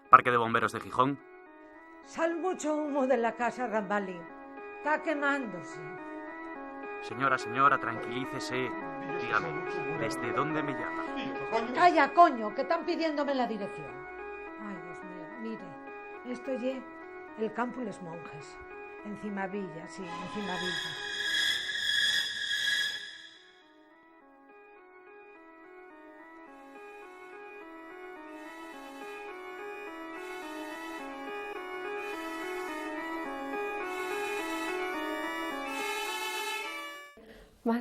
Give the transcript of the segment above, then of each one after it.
Parque de Bomberos de Gijón. Sale mucho humo de la casa Rambali. Está quemándose. Señora, tranquilícese. Dígame, ¿desde dónde me llama? Calla, coño, que están pidiéndome la dirección. Ay, Dios mío, mire, esto es el campo Les Monjes. Encima Villa, sí, encima Villa.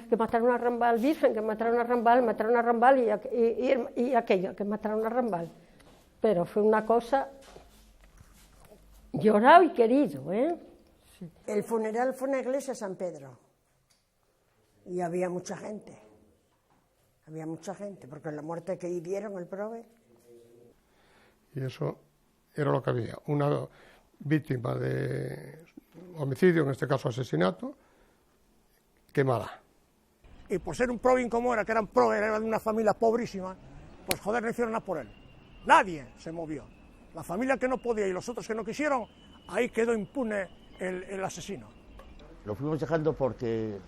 Que mataron a Rambal Virgen, que mataron a Rambal y aquello, que mataron a Rambal. Pero fue una cosa llorado y querido, ¿eh? Sí. El funeral fue en la iglesia de San Pedro y había mucha gente, porque la muerte que dieron el prove. Y eso era lo que había, una víctima de homicidio, en este caso asesinato, quemada. Y por ser un provin como era, que era un prove, era de una familia pobrísima, pues joder, no hicieron nada por él. Nadie se movió. La familia que no podía y los otros que no quisieron, ahí quedó impune el asesino. Lo fuimos dejando porque,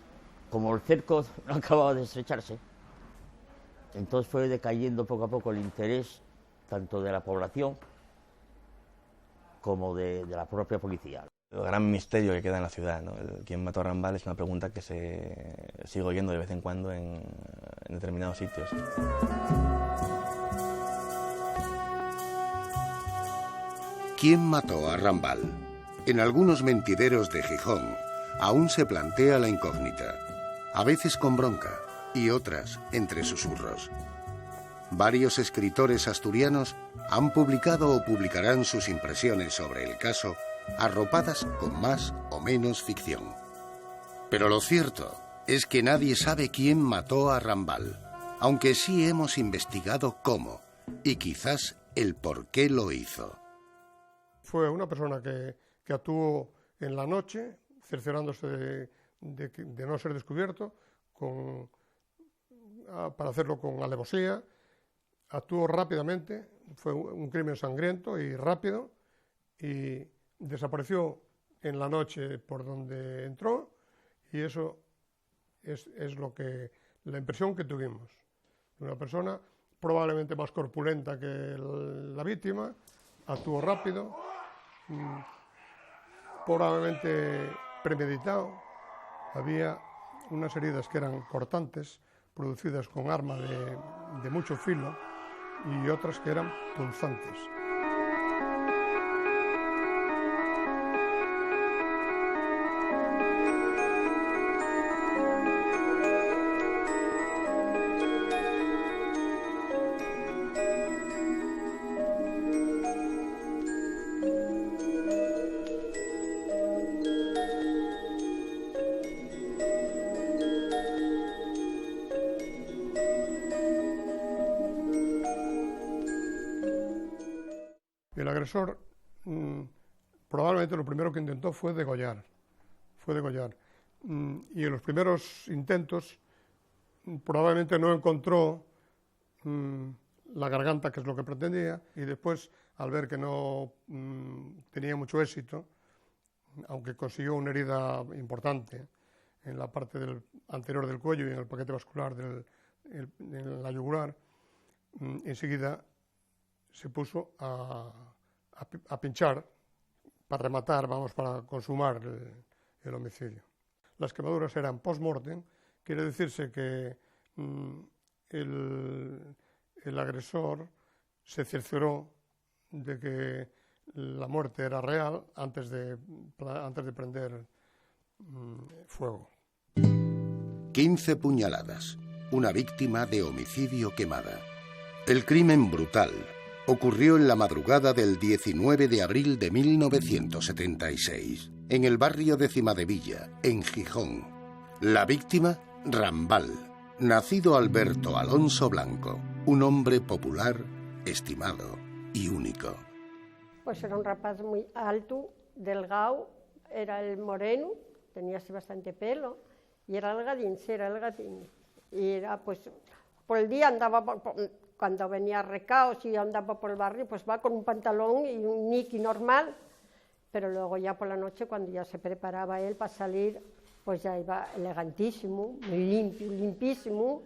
como el cerco no acababa de estrecharse, entonces fue decayendo poco a poco el interés tanto de la población como de la propia policía. El gran misterio que queda en la ciudad, ¿no? ¿Quién mató a Rambal? Es una pregunta que se sigue oyendo de vez en cuando en determinados sitios. ¿Quién mató a Rambal? En algunos mentideros de Gijón aún se plantea la incógnita, a veces con bronca y otras entre susurros. Varios escritores asturianos han publicado o publicarán sus impresiones sobre el caso, arropadas con más o menos ficción. Pero lo cierto es que nadie sabe quién mató a Rambal, aunque sí hemos investigado cómo y quizás el por qué lo hizo. Fue una persona que actuó en la noche, cerciorándose de no ser descubierto, para hacerlo con alevosía. Actuó rápidamente, fue un crimen sangriento y rápido, y desapareció en la noche por donde entró, y eso es la impresión que tuvimos. Una persona probablemente más corpulenta que la víctima, actuó rápido, probablemente premeditado. Había unas heridas que eran cortantes, producidas con arma de mucho filo, y otras que eran punzantes. El agresor probablemente lo primero que intentó fue degollar. Y en los primeros intentos probablemente no encontró la garganta, que es lo que pretendía, y después, al ver que no tenía mucho éxito, aunque consiguió una herida importante en la parte anterior del cuello y en el paquete vascular en la yugular, enseguida se puso a pinchar para rematar, para consumar el homicidio. Las quemaduras eran post-mortem, quiere decirse que el agresor se cercioró de que la muerte era real antes de prender fuego. 15 puñaladas, una víctima de homicidio quemada. El crimen brutal ocurrió en la madrugada del 19 de abril de 1976, en el barrio de Cimadevilla, en Gijón. La víctima, Rambal, nacido Alberto Alonso Blanco, un hombre popular, estimado y único. Pues era un rapaz muy alto, delgado, era el moreno, tenía así bastante pelo, y era el gadín. Y era, pues, por el día andaba cuando venía a recaos y andaba por el barrio, pues va con un pantalón y un niqui normal, pero luego ya por la noche, cuando ya se preparaba él para salir, pues ya iba elegantísimo, muy limpio, limpísimo,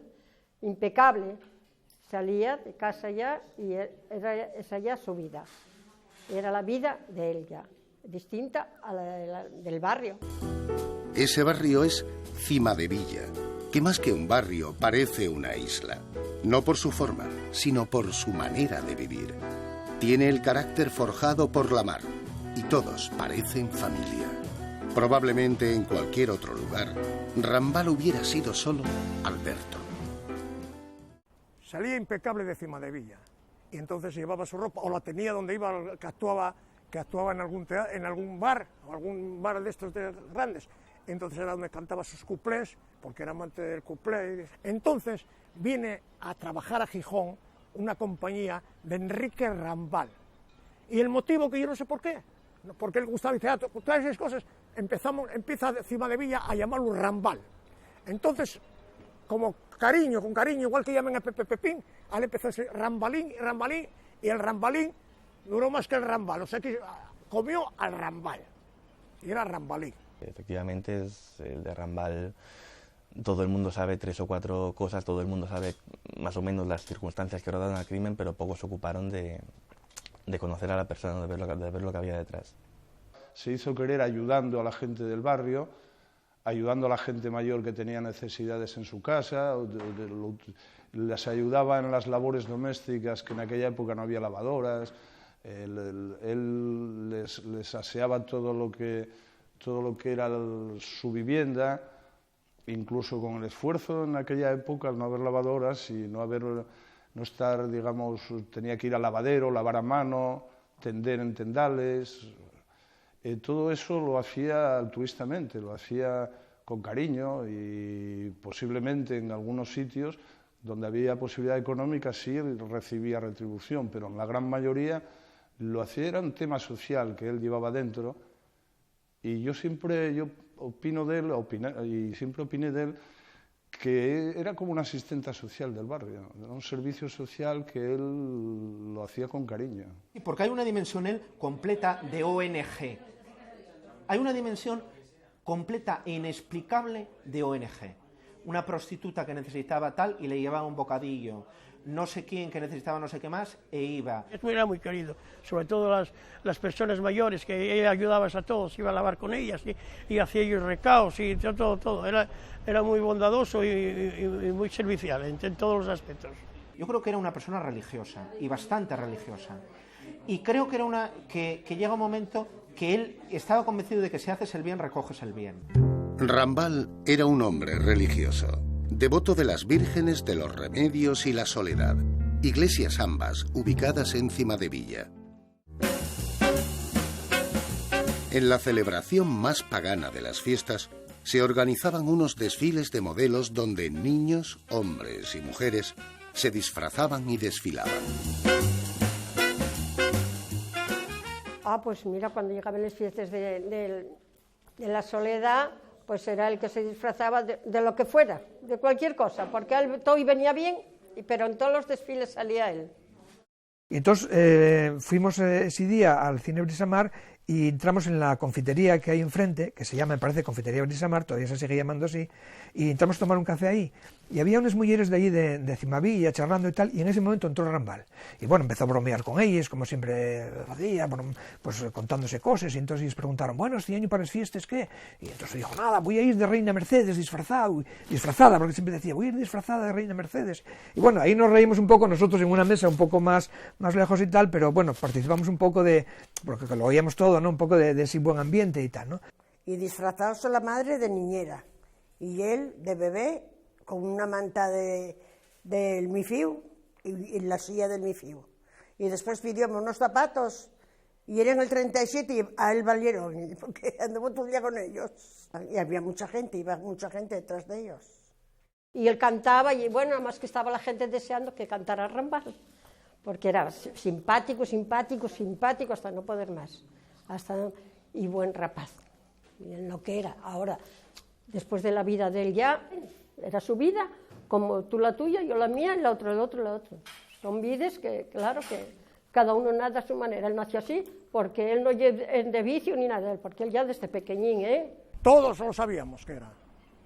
impecable. Salía de casa ya y esa ya su vida. Era la vida de él ya, distinta a la del barrio. Ese barrio es Cimadevilla, que más que un barrio parece una isla. No por su forma, sino por su manera de vivir. Tiene el carácter forjado por la mar y todos parecen familia. Probablemente en cualquier otro lugar, Rambal hubiera sido solo Alberto. Salía impecable de Cimadevilla y entonces llevaba su ropa o la tenía donde iba, que actuaba en algún bar o algún bar de estos grandes. Entonces era donde cantaba sus cuplés, porque era amante del cuplé. Entonces viene a trabajar a Gijón una compañía de Enrique Rambal. Y el motivo, que yo no sé por qué, porque él gustaba el teatro, todas esas cosas, empieza Cimadevilla a llamarlo Rambal. Entonces, como cariño, con cariño, igual que llaman a Pepe Pepín, él empezó a ser Rambalín, y el Rambalín duró más que el Rambal, o sea que comió al Rambal, y era Rambalín. Efectivamente, es el de Rambal. Todo el mundo sabe 3 o 4 cosas, todo el mundo sabe más o menos las circunstancias que rodearon al crimen, pero pocos se ocuparon de conocer a la persona, de ver lo que había detrás. Se hizo querer ayudando a la gente del barrio, ayudando a la gente mayor que tenía necesidades en su casa, les ayudaba en las labores domésticas, que en aquella época no había lavadoras, él les aseaba todo lo que era su vivienda, incluso con el esfuerzo en aquella época, al no haber lavadoras y no estar, digamos, tenía que ir al lavadero, lavar a mano, tender en tendales. Todo eso lo hacía altruistamente, lo hacía con cariño y posiblemente en algunos sitios donde había posibilidad económica sí recibía retribución, pero en la gran mayoría lo hacía, era un tema social que él llevaba dentro. Y yo opino de él, siempre opiné de él, que era como un asistente social del barrio, era un servicio social que él lo hacía con cariño. Porque hay una dimensión él completa de ONG, hay una dimensión completa e inexplicable de ONG. Una prostituta que necesitaba tal y le llevaba un bocadillo, no sé quién que necesitaba no sé qué más e iba. Era muy querido, sobre todo las personas mayores, que él ayudaba a todos, iba a lavar con ellas y hacía ellos recaos y todo. Era muy bondadoso y muy servicial en todos los aspectos. Yo creo que era una persona religiosa y bastante religiosa. Y creo que era que llega un momento que él estaba convencido de que si haces el bien, recoges el bien. Rambal era un hombre religioso, devoto de las vírgenes de los Remedios y la Soledad, iglesias ambas ubicadas en Cimadevilla. En la celebración más pagana de las fiestas, se organizaban unos desfiles de modelos donde niños, hombres y mujeres se disfrazaban y desfilaban. Pues mira, cuando llegaban las fiestas de la Soledad, pues era el que se disfrazaba de lo que fuera, de cualquier cosa, porque él todo y venía bien, pero en todos los desfiles salía él. Y entonces fuimos ese día al Cine Brisamar y entramos en la confitería que hay enfrente, que se llama, me parece, Confitería Brisamar, todavía se sigue llamando así, y entramos a tomar un café ahí, y había unas mujeres de allí de Cimavilla charlando y tal, y en ese momento entró Rambal, y bueno, empezó a bromear con ellas, como siempre hacía, bueno, pues contándose cosas, y entonces ellos preguntaron, bueno, este año para las fiestas, ¿qué? Y entonces dijo, nada, voy a ir de Reina Mercedes disfrazada, porque siempre decía, voy a ir disfrazada de Reina Mercedes, y bueno, ahí nos reímos un poco, nosotros en una mesa un poco más lejos y tal, pero bueno, participamos un poco porque lo oíamos todo, ¿no? Un poco de ese buen ambiente y tal, ¿no? Y disfrazados la madre de niñera, y él de bebé, con una manta del Mifiu y la silla del Mifiu. Y después pidió unos zapatos, y era en el 37 y a él valieron, porque andamos todo el día con ellos. Y había mucha gente, iba mucha gente detrás de ellos. Y él cantaba, y bueno, además que estaba la gente deseando que cantara Rambal, porque era simpático, hasta no poder más. Y buen rapaz, y en lo que era. Ahora, después de la vida de él ya, era su vida, como tú la tuya, yo la mía, y la otro, el otro. Son vides que, claro, que cada uno nada a su manera. Él nació así porque él no es de vicio ni nada, porque él ya desde pequeñín, Todos lo sabíamos que era,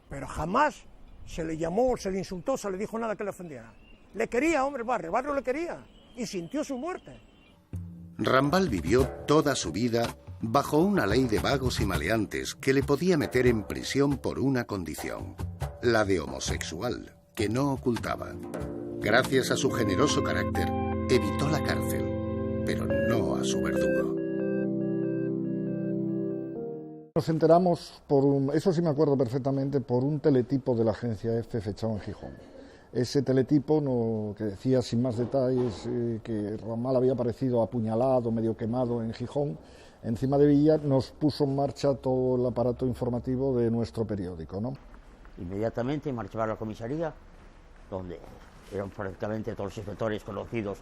pero jamás se le llamó, se le insultó, se le dijo nada que le ofendiera. Le quería, hombre, el barrio le quería y sintió su muerte. Rambal vivió toda su vida bajo una ley de vagos y maleantes que le podía meter en prisión por una condición, la de homosexual, que no ocultaba. Gracias a su generoso carácter, evitó la cárcel, pero no a su verdugo. Nos enteramos, eso sí me acuerdo perfectamente, por un teletipo de la agencia EFE fechado en Gijón. Ese teletipo que decía sin más detalles que Rambal había aparecido apuñalado, medio quemado en Gijón, encima de Villa, nos puso en marcha todo el aparato informativo de nuestro periódico, ¿no? Inmediatamente marchaba a la comisaría, donde eran prácticamente todos los inspectores conocidos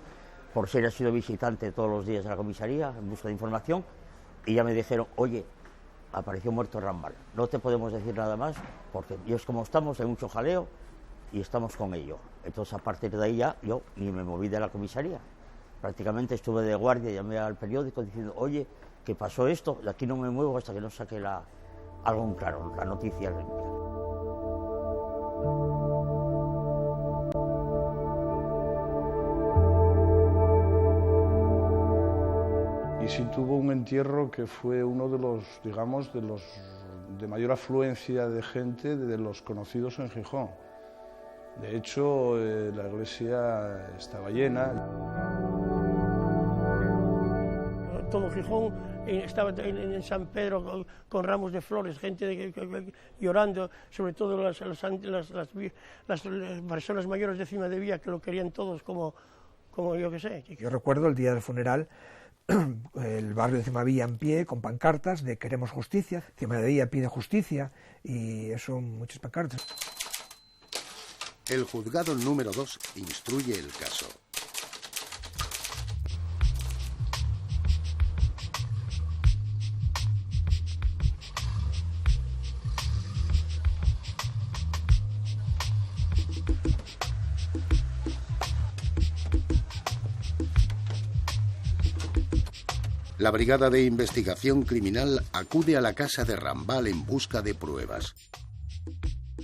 por ser sido visitante todos los días de la comisaría en busca de información, y ya me dijeron, oye, apareció muerto Rambal, no te podemos decir nada más, porque yo es como estamos, hay mucho jaleo, y estamos con ello. Entonces, a partir de ahí ya, yo ni me moví de la comisaría. Prácticamente estuve de guardia, llamé al periódico diciendo, oye, ¿qué pasó esto? De aquí no me muevo hasta que no saque algo en claro, la noticia. Y sí tuvo un entierro que fue uno de los, digamos, de mayor afluencia de gente de los conocidos en Gijón. De hecho, la iglesia estaba llena. Todo Gijón estaba en San Pedro con ramos de flores, gente llorando, sobre todo las personas mayores de Cima de Villa, que lo querían todos como yo que sé. Yo recuerdo el día del funeral, el barrio de Cima de Villa en pie, con pancartas de queremos justicia, Cima de Villa pide justicia, y eso, muchas pancartas. El juzgado número 2 instruye el caso. La Brigada de Investigación Criminal acude a la casa de Rambal en busca de pruebas.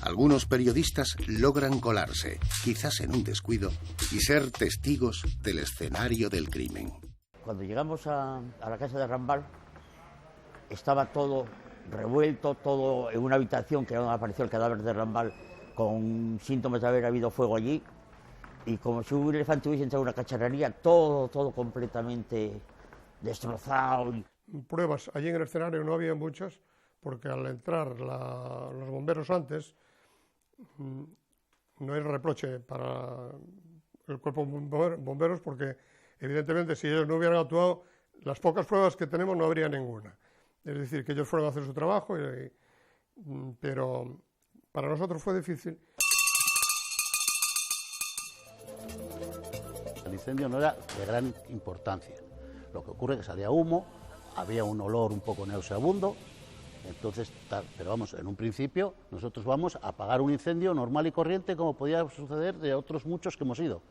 Algunos periodistas logran colarse, quizás en un descuido, y ser testigos del escenario del crimen. Cuando llegamos a la casa de Rambal, estaba todo revuelto, todo en una habitación que apareció el cadáver de Rambal con síntomas de haber habido fuego allí, y como si un elefante hubiese entrado en una cacharrería, todo completamente destrozado. Pruebas allí en el escenario no había muchas, porque al entrar los bomberos antes, no hay reproche para el cuerpo de bomberos, porque evidentemente si ellos no hubieran actuado, las pocas pruebas que tenemos no habría ninguna. Es decir, que ellos fueron a hacer su trabajo, pero para nosotros fue difícil. El incendio no era de gran importancia. Lo que ocurre es que salía humo, había un olor un poco nauseabundo. Entonces, pero vamos, en un principio nosotros vamos a apagar un incendio normal y corriente como podía suceder de otros muchos que hemos ido.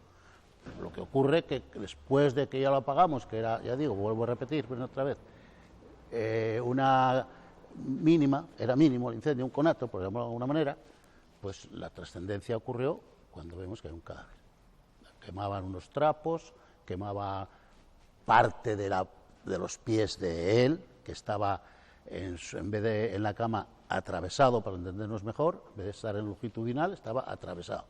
Lo que ocurre que después de que ya lo apagamos, que era, ya digo, vuelvo a repetir otra vez, era mínimo el incendio, un conato, por llamarlo de alguna manera, pues la trascendencia ocurrió cuando vemos que hay un cadáver. Quemaban unos trapos, quemaba parte de los pies de él, que estaba en vez de en la cama atravesado, para entendernos mejor, en vez de estar en longitudinal, estaba atravesado.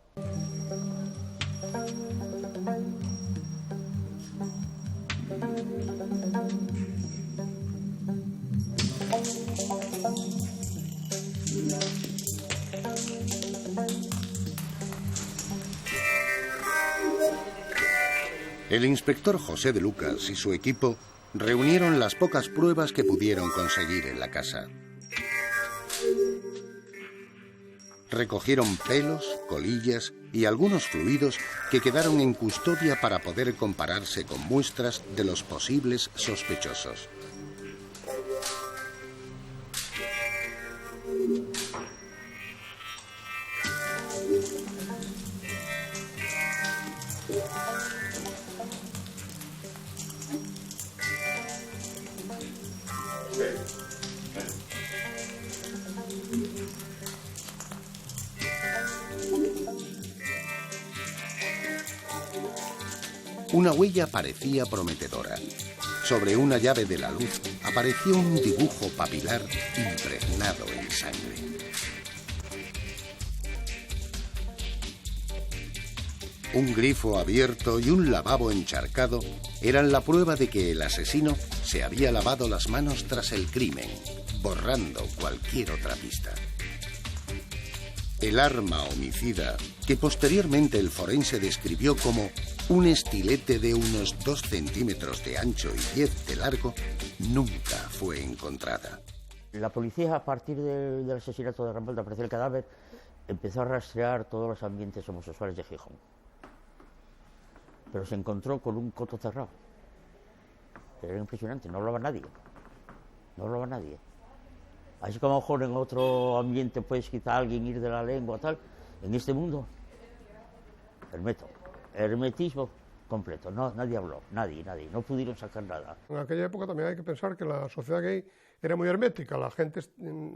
El inspector José de Lucas y su equipo reunieron las pocas pruebas que pudieron conseguir en la casa. Recogieron pelos, colillas y algunos fluidos que quedaron en custodia para poder compararse con muestras de los posibles sospechosos. una huella parecía prometedora. Sobre una llave de la luz apareció un dibujo papilar impregnado en sangre. Un grifo abierto y un lavabo encharcado eran la prueba de que el asesino se había lavado las manos tras el crimen, borrando cualquier otra pista. El arma homicida, que posteriormente el forense describió como un estilete de unos 2 centímetros de ancho y 10 de largo, nunca fue encontrada. La policía, a partir del asesinato de Rambal, de aparecer el cadáver, empezó a rastrear todos los ambientes homosexuales de Gijón. Pero se encontró con un coto cerrado. Era impresionante, no hablaba nadie. No hablaba nadie. Así como a lo mejor en otro ambiente puedes quitar a alguien, ir de la lengua, tal. En este mundo, hermetismo completo. No, nadie habló, nadie. No pudieron sacar nada. En aquella época también hay que pensar que la sociedad gay era muy hermética.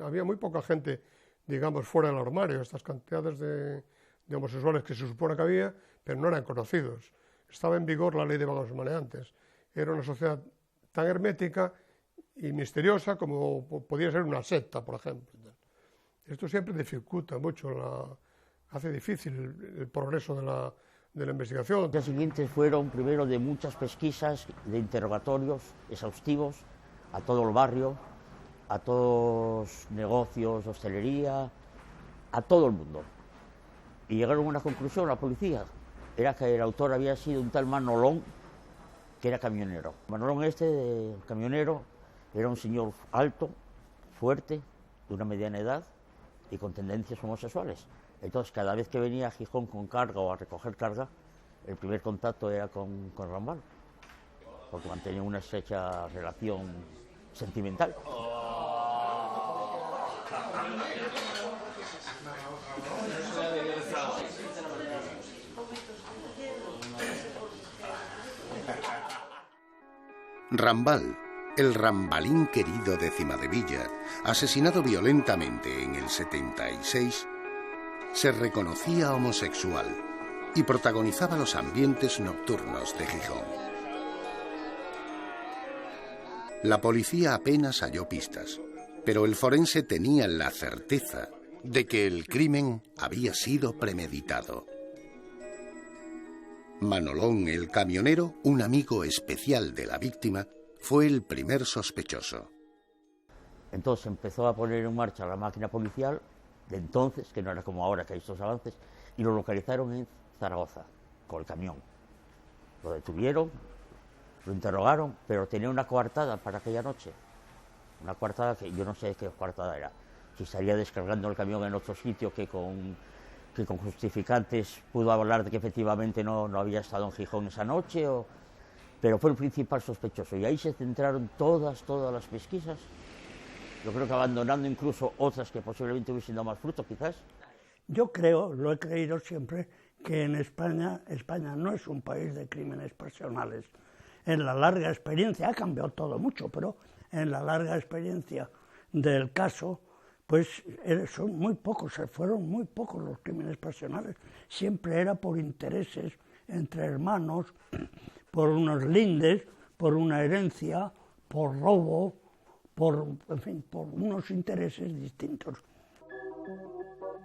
Había muy poca gente, digamos, fuera del armario. Estas cantidades de homosexuales que se supone que había, pero no eran conocidos. Estaba en vigor la ley de vagos maleantes. Era una sociedad tan hermética y misteriosa como podía ser una secta, por ejemplo. Esto siempre dificulta mucho, hace difícil el progreso de la investigación. Los días siguientes fueron primero de muchas pesquisas, de interrogatorios exhaustivos a todo el barrio, a todos los negocios, hostelería, a todo el mundo. Y llegaron a una conclusión, la policía, era que el autor había sido un tal Manolón, que era camionero. Manolón el camionero, era un señor alto, fuerte, de una mediana edad y con tendencias homosexuales. Entonces, cada vez que venía a Gijón con carga o a recoger carga, el primer contacto era con Rambal, porque mantenía una estrecha relación sentimental. Rambal, el Rambalín querido de Cimadevilla, asesinado violentamente en el 76, se reconocía homosexual y protagonizaba los ambientes nocturnos de Gijón. La policía apenas halló pistas, pero el forense tenía la certeza de que el crimen había sido premeditado. Manolón, el camionero, un amigo especial de la víctima, fue el primer sospechoso. Entonces empezó a poner en marcha la máquina policial de entonces, que no era como ahora que hay estos avances, y lo localizaron en Zaragoza, con el camión. Lo detuvieron, lo interrogaron, pero tenía una coartada para aquella noche. Una coartada que yo no sé qué coartada era. Si estaría descargando el camión en otro sitio que con justificantes pudo hablar de que efectivamente no había estado en Gijón esa noche, pero fue el principal sospechoso. Y ahí se centraron todas las pesquisas. Yo creo que abandonando incluso otras que posiblemente hubiesen dado más fruto, quizás. Yo creo, lo he creído siempre, que en España no es un país de crímenes pasionales. En la larga experiencia, ha cambiado todo mucho, pero en la larga experiencia del caso, pues fueron muy pocos los crímenes pasionales. Siempre era por intereses entre hermanos, por unos lindes, por una herencia, por robo, por unos intereses distintos.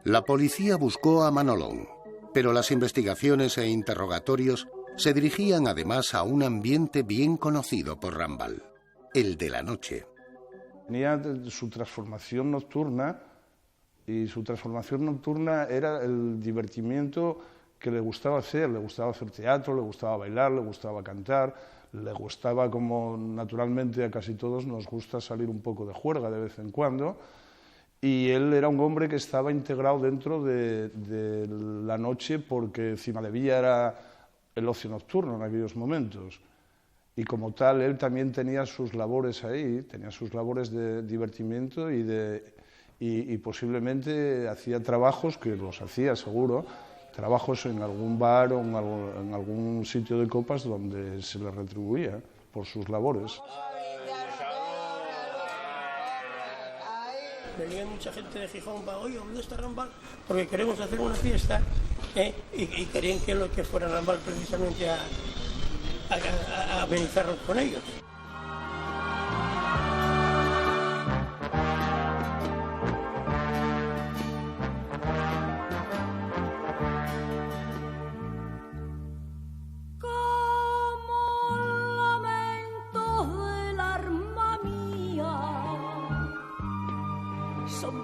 La policía buscó a Manolón, pero las investigaciones e interrogatorios se dirigían además a un ambiente bien conocido por Rambal, el de la noche. Tenía su transformación nocturna, y su transformación nocturna era el divertimiento que le gustaba hacer teatro, le gustaba bailar, le gustaba cantar, le gustaba, como naturalmente a casi todos nos gusta, salir un poco de juerga de vez en cuando, y él era un hombre que estaba integrado dentro de la noche, porque Cimadevilla era el ocio nocturno en aquellos momentos. Y como tal, él también tenía sus labores ahí, tenía sus labores de divertimiento y posiblemente hacía trabajos, que los hacía seguro, trabajos en algún bar o en algún sitio de copas donde se le retribuía por sus labores. Venía mucha gente de Gijón para, oye, ¿dónde está Rambal? Porque queremos hacer una fiesta, y querían que fuera Rambal precisamente a amenizarnos con ellos.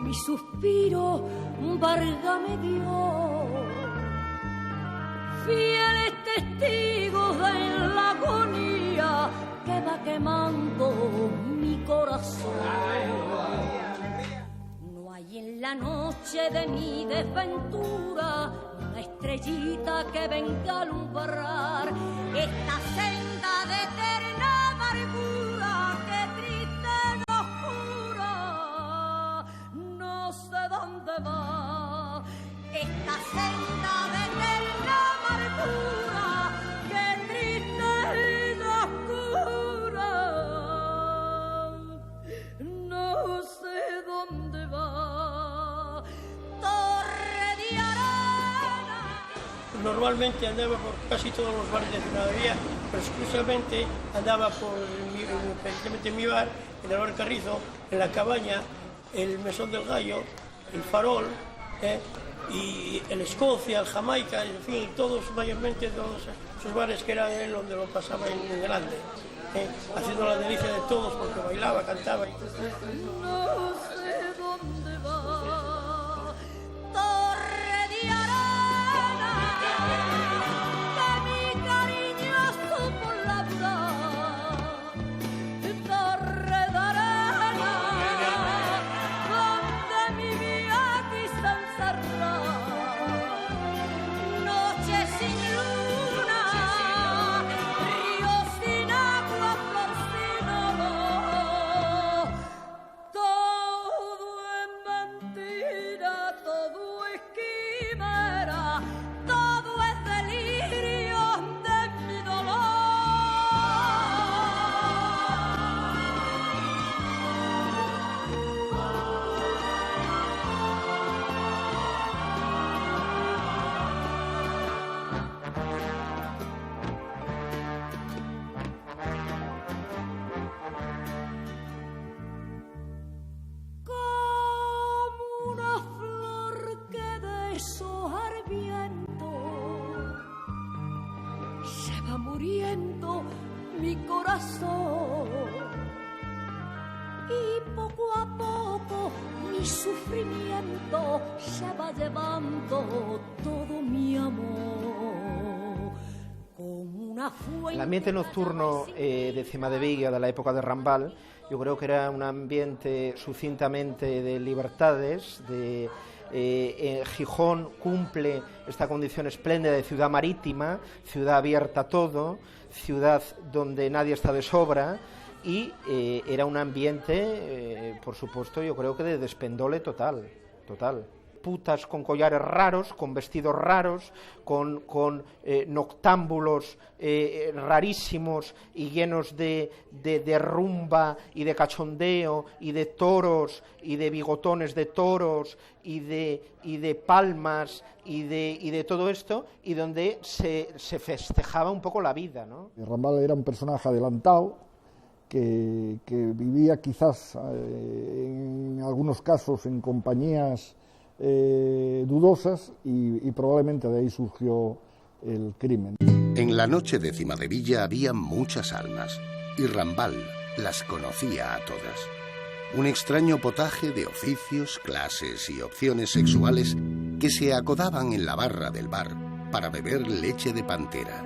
Mi suspiro, válgame Dios, fieles testigos de la agonía que va quemando mi corazón. No hay en la noche de mi desventura una estrellita que venga a alumbrar esta senda de eterna amargura que triste y oscura. No sé dónde va esta senda de eterna amargura, que triste y oscura. No sé dónde va. Torre de arena. Normalmente andaba por casi todos los bares de Ciudadevilla, pero exclusivamente andaba precisamente en mi bar, en el bar Carrizo, en la Cabaña, el Mesón del Gallo, el Farol, y el Escocia, el Jamaica, en fin, todos mayormente todos esos bares que eran él donde lo pasaba en grande, haciendo la delicia de todos porque bailaba, cantaba. No sé dónde va. Torre de arena, que mi cariño supo labrar. Torre de arena, donde mi vida quiso encerrar. Noche sin luna, río sin agua, flor sin olor. Todo es mentira, todo es quimera, todo es delirio de mi dolor. Como una flor que deshoja el viento, se va muriendo mi corazón, y poco a poco mi sufrimiento se va llevando todo mi amor. Como una fuente. El ambiente nocturno de Cimadevilla de la época de Rambal, yo creo que era un ambiente sucintamente de libertades, Gijón cumple esta condición espléndida de ciudad marítima, ciudad abierta a todo, ciudad donde nadie está de sobra, y era un ambiente, por supuesto, yo creo que de despendole total. Putas con collares raros, con vestidos raros, con noctámbulos rarísimos y llenos de rumba y de cachondeo y de toros y de bigotones de toros y de palmas y de todo esto, y donde se festejaba un poco la vida, ¿no? Rambal era un personaje adelantado que vivía quizás en algunos casos en compañías dudosas, y probablemente de ahí surgió el crimen. En la noche de Cimadevilla había muchas almas, y Rambal las conocía a todas. Un extraño potaje de oficios, clases y opciones sexuales que se acodaban en la barra del bar para beber leche de pantera.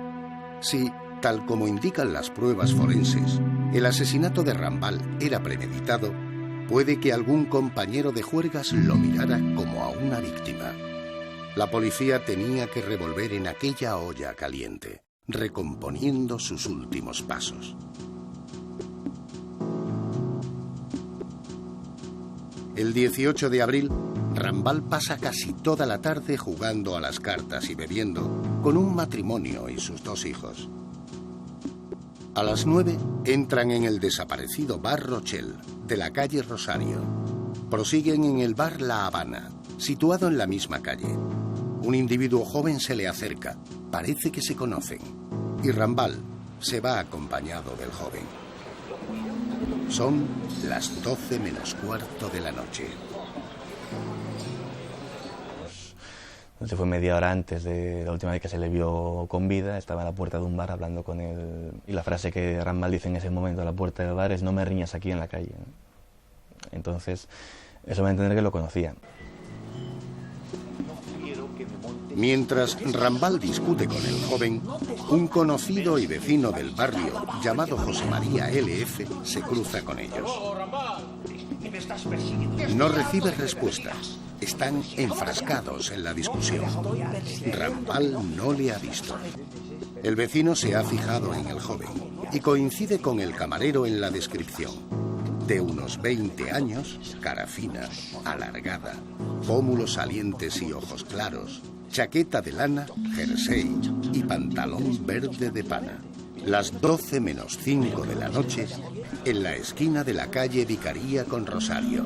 Si, tal como indican las pruebas forenses, el asesinato de Rambal era premeditado, puede que algún compañero de juergas lo mirara como a una víctima. La policía tenía que revolver en aquella olla caliente, recomponiendo sus últimos pasos. El 18 de abril, Rambal pasa casi toda la tarde jugando a las cartas y bebiendo con un matrimonio y sus 2 hijos. A las 9 entran en el desaparecido Bar Rochelle de la calle Rosario. Prosiguen en el bar La Habana, situado en la misma calle. Un individuo joven se le acerca, parece que se conocen, y Rambal, se va acompañado del joven. Son las 12 menos cuarto de la noche. Se fue media hora antes de la última vez que se le vio con vida, estaba a la puerta de un bar hablando con él, y la frase que Rambal dice en ese momento a la puerta del bar es: no me riñas aquí en la calle, ¿no? Entonces, eso me va a entender que lo conocía. Mientras Rambal discute con el joven, un conocido y vecino del barrio llamado José María LF se cruza con ellos. No recibe respuesta. Están enfrascados en la discusión. Rambal no le ha visto. El vecino se ha fijado en el joven y coincide con el camarero en la descripción. De unos 20 años, cara fina, alargada, pómulos salientes y ojos claros, chaqueta de lana, jersey y pantalón verde de pana. Las 12 menos 5 de la noche, en la esquina de la calle Vicaría con Rosario.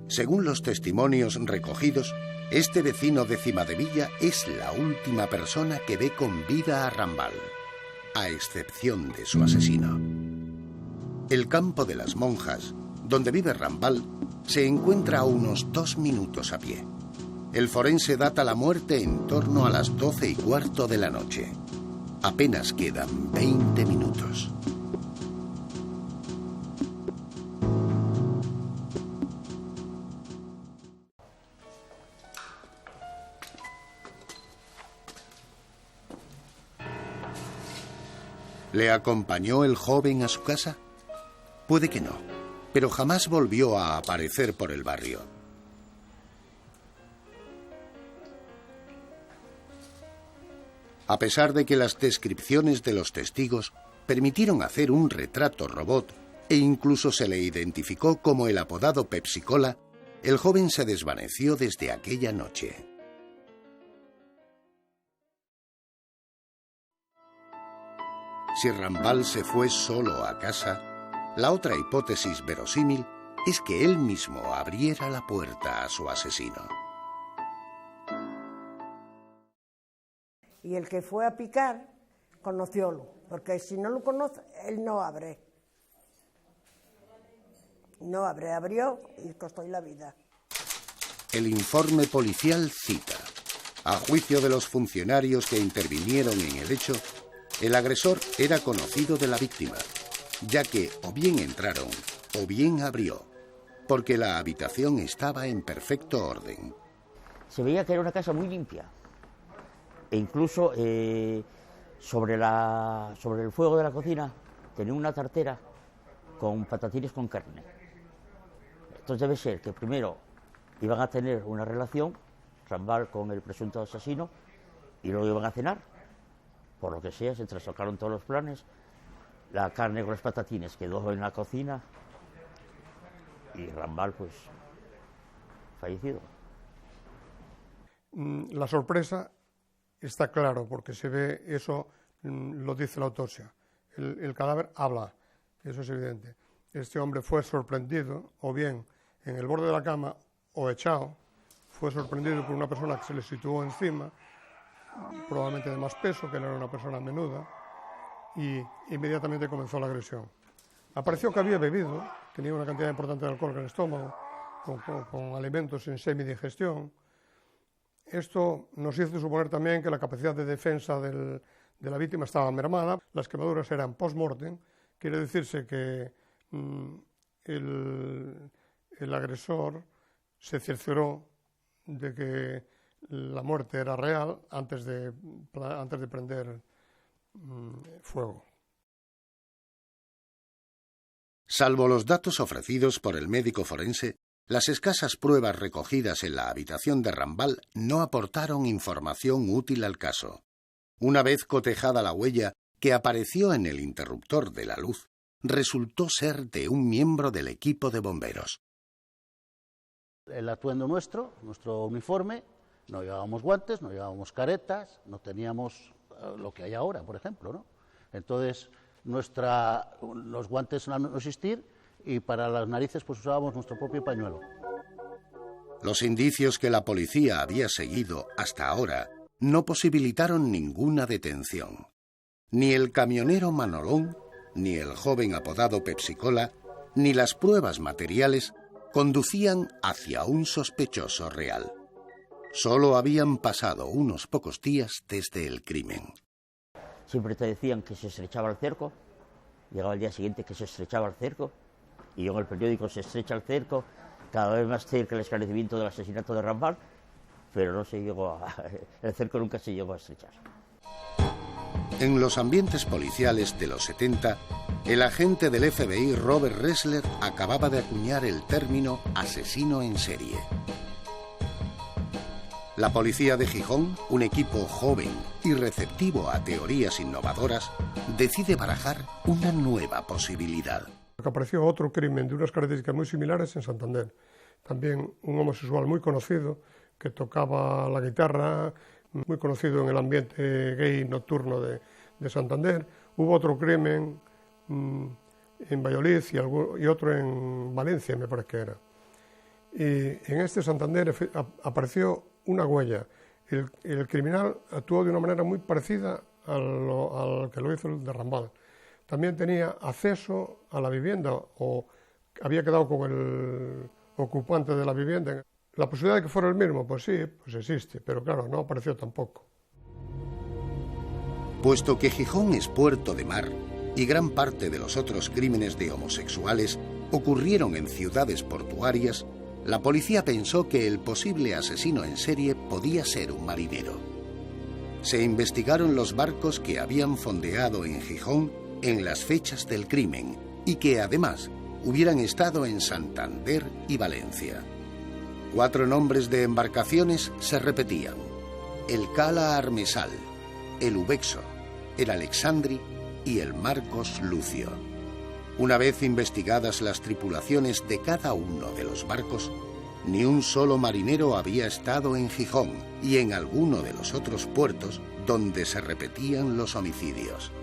Según los testimonios recogidos, este vecino de Cimadevilla es la última persona que ve con vida a Rambal, a excepción de su asesino. El campo de las Monjas, donde vive Rambal, se encuentra a unos 2 minutos a pie. El forense data la muerte en torno a las 12:15 de la noche. Apenas quedan 20 minutos. ¿Le acompañó el joven a su casa? Puede que no, pero jamás volvió a aparecer por el barrio. A pesar de que las descripciones de los testigos permitieron hacer un retrato robot e incluso se le identificó como el apodado Pepsi Cola, el joven se desvaneció desde aquella noche. Si Rambal se fue solo a casa, la otra hipótesis verosímil es que él mismo abriera la puerta a su asesino. Y el que fue a picar, conociólo, porque si no lo conoce, él no abre. No abre, abrió y costó la vida. El informe policial cita: a juicio de los funcionarios que intervinieron en el hecho, el agresor era conocido de la víctima, ya que o bien entraron o bien abrió, porque la habitación estaba en perfecto orden. Se veía que era una casa muy limpia, e incluso sobre el fuego de la cocina tenía una tartera con patatines con carne. Entonces debe ser que primero iban a tener una relación, Rambal con el presunto asesino, y luego iban a cenar. Por lo que sea, se trastocaron todos los planes, la carne con los patatines quedó en la cocina y Rambal, pues, fallecido. La sorpresa está claro, porque se ve eso, lo dice la autopsia. El cadáver habla, eso es evidente. Este hombre fue sorprendido, o bien en el borde de la cama, o echado, fue sorprendido por una persona que se le situó encima, probablemente de más peso, que no era una persona menuda, y inmediatamente comenzó la agresión. Apareció que había bebido, tenía una cantidad importante de alcohol en el estómago, con alimentos en semidigestión. Esto nos hizo suponer también que la capacidad de defensa de la víctima estaba mermada. Las quemaduras eran post-mortem, quiere decirse que el agresor se cercioró de que la muerte era real antes de prender fuego. Salvo los datos ofrecidos por el médico forense, las escasas pruebas recogidas en la habitación de Rambal no aportaron información útil al caso. Una vez cotejada la huella que apareció en el interruptor de la luz, resultó ser de un miembro del equipo de bomberos. El atuendo nuestro uniforme, No llevábamos guantes, no llevábamos caretas, no teníamos lo que hay ahora, por ejemplo, ¿no? Entonces, los guantes no existir y para las narices pues usábamos nuestro propio pañuelo. Los indicios que la policía había seguido hasta ahora no posibilitaron ninguna detención. Ni el camionero Manolón, ni el joven apodado Pepsi-Cola, ni las pruebas materiales conducían hacia un sospechoso real. Solo habían pasado unos pocos días desde el crimen. Siempre te decían que se estrechaba el cerco, llegaba el día siguiente que se estrechaba el cerco, y yo en el periódico se estrecha el cerco, cada vez más cerca el esclarecimiento del asesinato de Rambal, pero no se llegó el cerco nunca se llegó a estrechar. En los ambientes policiales de los 70, el agente del FBI Robert Ressler acababa de acuñar el término asesino en serie. La policía de Gijón, un equipo joven y receptivo a teorías innovadoras, decide barajar una nueva posibilidad. Apareció otro crimen de unas características muy similares en Santander. También un homosexual muy conocido que tocaba la guitarra, muy conocido en el ambiente gay nocturno de Santander. Hubo otro crimen en Valladolid y otro en Valencia, me parece que era. Y en este Santander apareció una huella. El criminal actuó de una manera muy parecida al que lo hizo el de Rambal. También tenía acceso a la vivienda o había quedado con el ocupante de la vivienda. La posibilidad de que fuera el mismo, pues sí, pues existe, pero claro, no apareció tampoco. Puesto que Gijón es puerto de mar y gran parte de los otros crímenes de homosexuales ocurrieron en ciudades portuarias, la policía pensó que el posible asesino en serie podía ser un marinero. Se investigaron los barcos que habían fondeado en Gijón en las fechas del crimen y que además hubieran estado en Santander y Valencia. 4 nombres de embarcaciones se repetían: el Cala Armesal, el Ubexo, el Alexandri y el Marcos Lucio. Una vez investigadas las tripulaciones de cada uno de los barcos, ni un solo marinero había estado en Gijón y en alguno de los otros puertos donde se repetían los homicidios.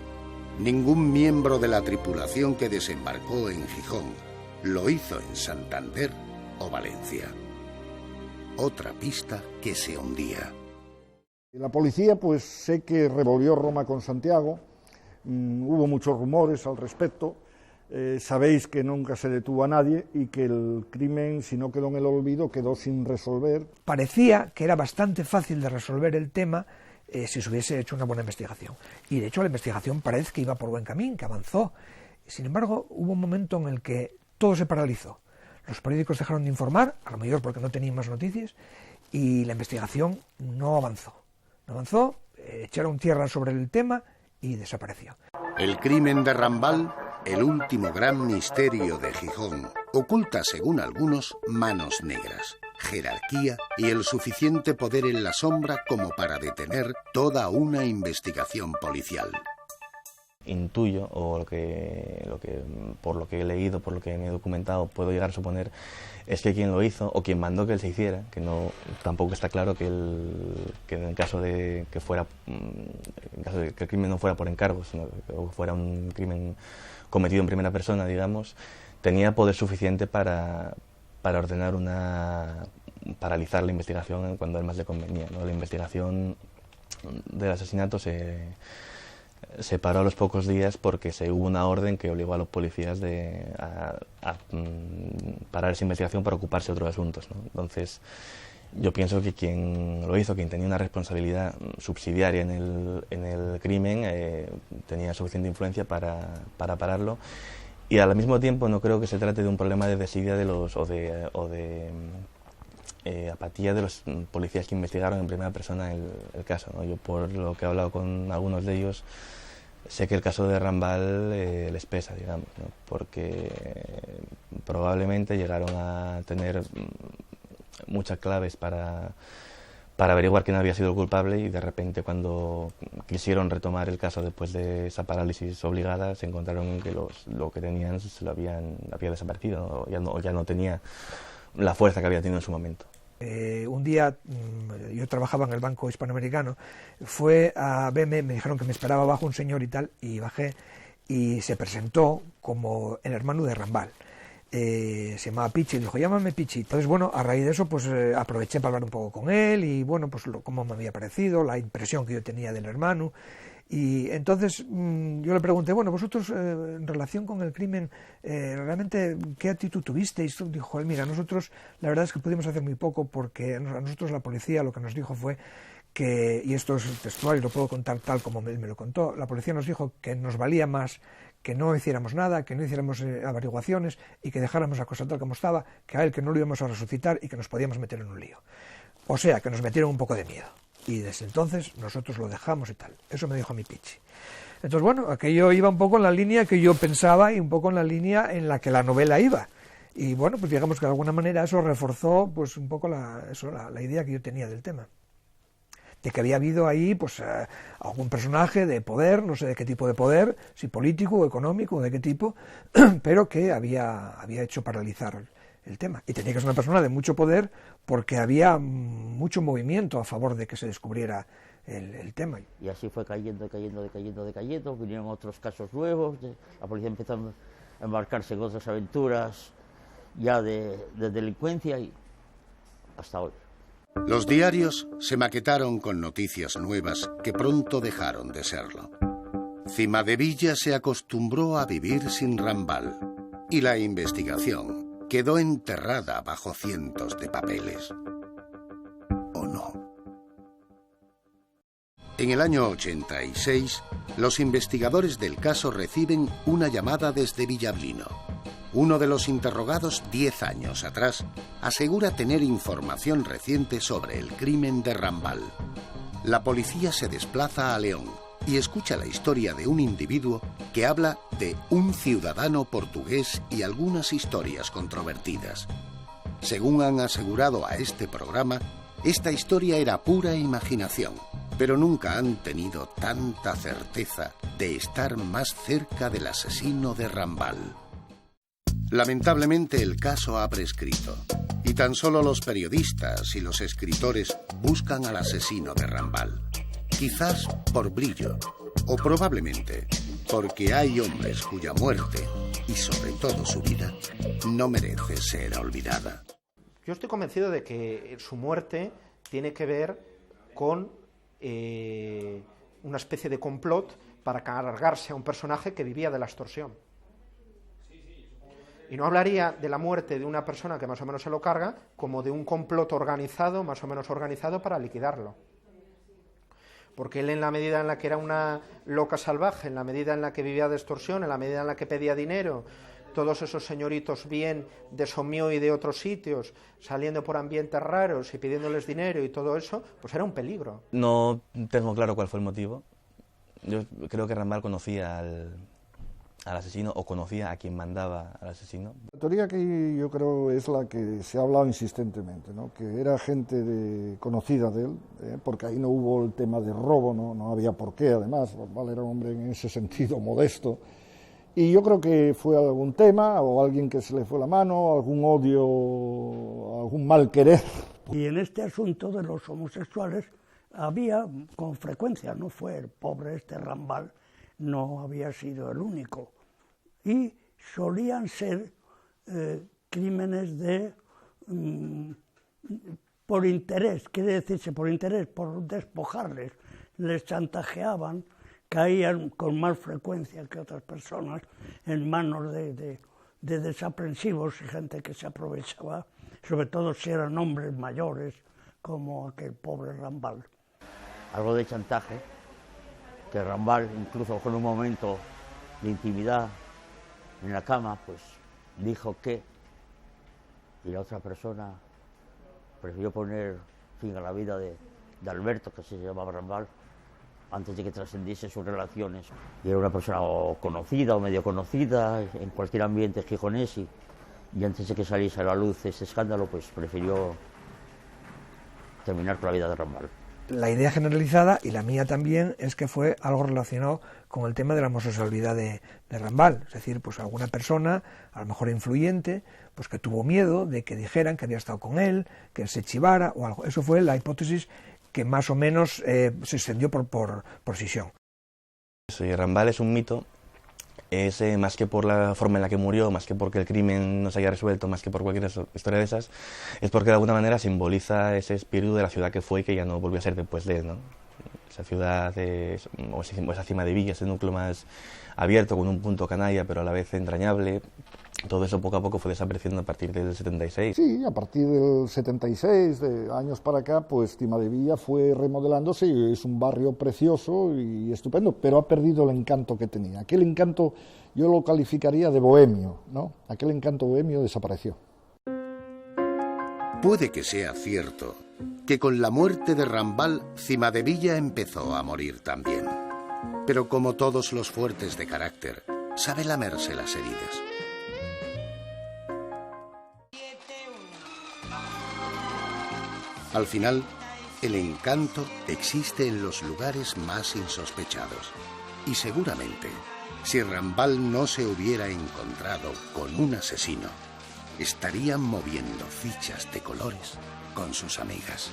Ningún miembro de la tripulación que desembarcó en Gijón lo hizo en Santander o Valencia. Otra pista que se hundía. La policía, pues sé que revolvió Roma con Santiago, hubo muchos rumores al respecto. Sabéis que nunca se detuvo a nadie y que el crimen, si no quedó en el olvido, quedó sin resolver. Parecía que era bastante fácil de resolver el tema si se hubiese hecho una buena investigación. Y de hecho la investigación parece que iba por buen camino, que avanzó. Sin embargo, hubo un momento en el que todo se paralizó. Los periódicos dejaron de informar, a lo mejor porque no tenían más noticias, y la investigación no avanzó. No avanzó, echaron tierra sobre el tema y desapareció. El crimen de Rambal, el último gran misterio de Gijón, oculta, según algunos, manos negras, jerarquía y el suficiente poder en la sombra como para detener toda una investigación policial. Intuyo, o por lo que he leído, por lo que me he documentado, puedo llegar a suponer, es que quien lo hizo, o quien mandó que él se hiciera, que no, tampoco está claro que en el caso de que el crimen no fuera por encargo, sino que fuera un crimen cometido en primera persona, digamos, tenía poder suficiente para ordenar paralizar la investigación cuando a él más le convenía, ¿no? La investigación del asesinato se paró a los pocos días porque hubo una orden que obligó a los policías a parar esa investigación para ocuparse de otros asuntos, ¿no? Entonces, yo pienso que quien lo hizo, quien tenía una responsabilidad subsidiaria en el crimen, tenía suficiente influencia para pararlo. Y al mismo tiempo no creo que se trate de un problema de desidia o de apatía de los policías que investigaron en primera persona el caso, ¿no? Yo, por lo que he hablado con algunos de ellos, sé que el caso de Rambal les pesa, digamos, ¿no? Porque probablemente llegaron a tener muchas claves para averiguar quién había sido el culpable, y de repente, cuando quisieron retomar el caso después de esa parálisis obligada, se encontraron que lo que tenían había desaparecido, ¿no? o ya no tenía la fuerza que había tenido en su momento. Un día, yo trabajaba en el Banco Hispanoamericano, fue a verme, me dijeron que me esperaba abajo un señor y tal, y bajé, y se presentó como el hermano de Rambal. Se llamaba Pichi, dijo, llámame Pichi. Entonces, bueno, a raíz de eso, pues aproveché para hablar un poco con él, y bueno, pues cómo me había parecido, la impresión que yo tenía del hermano. Y entonces yo le pregunté, bueno, vosotros en relación con el crimen, realmente, ¿qué actitud tuvisteis? Dijo él, mira, nosotros la verdad es que pudimos hacer muy poco porque a nosotros la policía lo que nos dijo fue que, y esto es textual y lo puedo contar tal como él me lo contó, la policía nos dijo que nos valía más que no hiciéramos nada, que no hiciéramos averiguaciones y que dejáramos la cosa tal como estaba, que a él que no lo íbamos a resucitar y que nos podíamos meter en un lío. O sea, que nos metieron un poco de miedo. Y desde entonces nosotros lo dejamos y tal. Eso me dijo mi Pichi. Entonces, bueno, aquello iba un poco en la línea que yo pensaba y un poco en la línea en la que la novela iba. Y bueno, pues digamos que de alguna manera eso reforzó pues un poco la idea que yo tenía del tema. De que había habido ahí pues algún personaje de poder, no sé de qué tipo de poder, si político o económico o de qué tipo, pero que había hecho paralizar el tema. Y tenía que ser una persona de mucho poder porque había mucho movimiento a favor de que se descubriera el tema. Y así fue cayendo, vinieron otros casos nuevos, la policía empezó a embarcarse en otras aventuras ya de delincuencia y hasta hoy. Los diarios se maquetaron con noticias nuevas que pronto dejaron de serlo. Cimadevilla se acostumbró a vivir sin Rambal y la investigación quedó enterrada bajo cientos de papeles. ¿O no? En el año 86, los investigadores del caso reciben una llamada desde Villablino. Uno de los interrogados 10 años atrás asegura tener información reciente sobre el crimen de Rambal. La policía se desplaza a León y escucha la historia de un individuo que habla de un ciudadano portugués y algunas historias controvertidas. Según han asegurado a este programa, esta historia era pura imaginación, pero nunca han tenido tanta certeza de estar más cerca del asesino de Rambal. Lamentablemente el caso ha prescrito, y tan solo los periodistas y los escritores buscan al asesino de Rambal. Quizás por brillo, o probablemente porque hay hombres cuya muerte, y sobre todo su vida, no merece ser olvidada. Yo estoy convencido de que su muerte tiene que ver con una especie de complot para cargarse a un personaje que vivía de la extorsión. Y no hablaría de la muerte de una persona que más o menos se lo carga como de un complot organizado, más o menos organizado, para liquidarlo. Porque él, en la medida en la que era una loca salvaje, en la medida en la que vivía de extorsión, en la medida en la que pedía dinero, todos esos señoritos bien de Sommió y de otros sitios, saliendo por ambientes raros y pidiéndoles dinero y todo eso, pues era un peligro. No tengo claro cuál fue el motivo. Yo creo que Rambal conocía al asesino o conocía a quien mandaba al asesino. La teoría que yo creo es la que se ha hablado insistentemente, ¿no? Que era gente conocida de él, porque ahí no hubo el tema de robo, no había por qué, además, Rambal era un hombre en ese sentido modesto, y yo creo que fue algún tema, o alguien que se le fue la mano, algún odio, algún mal querer. Y en este asunto de los homosexuales había con frecuencia, no fue el pobre Rambal, no había sido el único, y solían ser crímenes por interés, quiere decirse por interés, por despojarles, les chantajeaban, caían con más frecuencia que otras personas en manos de desaprensivos y gente que se aprovechaba, sobre todo si eran hombres mayores como aquel pobre Rambal. Algo de chantaje, que Rambal, incluso con un momento de intimidad en la cama, pues dijo que, y la otra persona prefirió poner fin a la vida de Alberto, que se llamaba Rambal, antes de que trascendiese sus relaciones. Y era una persona o conocida o medio conocida en cualquier ambiente gijonés, y antes de que saliese a la luz ese escándalo, pues prefirió terminar con la vida de Rambal. La idea generalizada, y la mía también, es que fue algo relacionado con el tema de la homosexualidad de Rambal. Es decir, pues alguna persona, a lo mejor influyente, pues que tuvo miedo de que dijeran que había estado con él, que se chivara o algo. Eso fue la hipótesis que más o menos se extendió por Sisson. Sí, Rambal es un mito. Es más que por la forma en la que murió, más que porque el crimen no se haya resuelto, más que por cualquier historia de esas, es porque de alguna manera simboliza ese espíritu de la ciudad que fue y que ya no volvió a ser después de él, ¿no? Esa ciudad, o esa cima de Villa, ese núcleo más abierto, con un punto canalla, pero a la vez entrañable. Todo eso poco a poco fue desapareciendo a partir del 76. Sí, a partir del 76, de años para acá, pues Cimadevilla fue remodelándose y es un barrio precioso y estupendo, pero ha perdido el encanto que tenía. Aquel encanto yo lo calificaría de bohemio, ¿no? Aquel encanto bohemio desapareció. Puede que sea cierto que con la muerte de Rambal, Cimadevilla empezó a morir también. Pero como todos los fuertes de carácter, sabe lamerse las heridas. Al final, el encanto existe en los lugares más insospechados. Y seguramente, si Rambal no se hubiera encontrado con un asesino, estarían moviendo fichas de colores con sus amigas.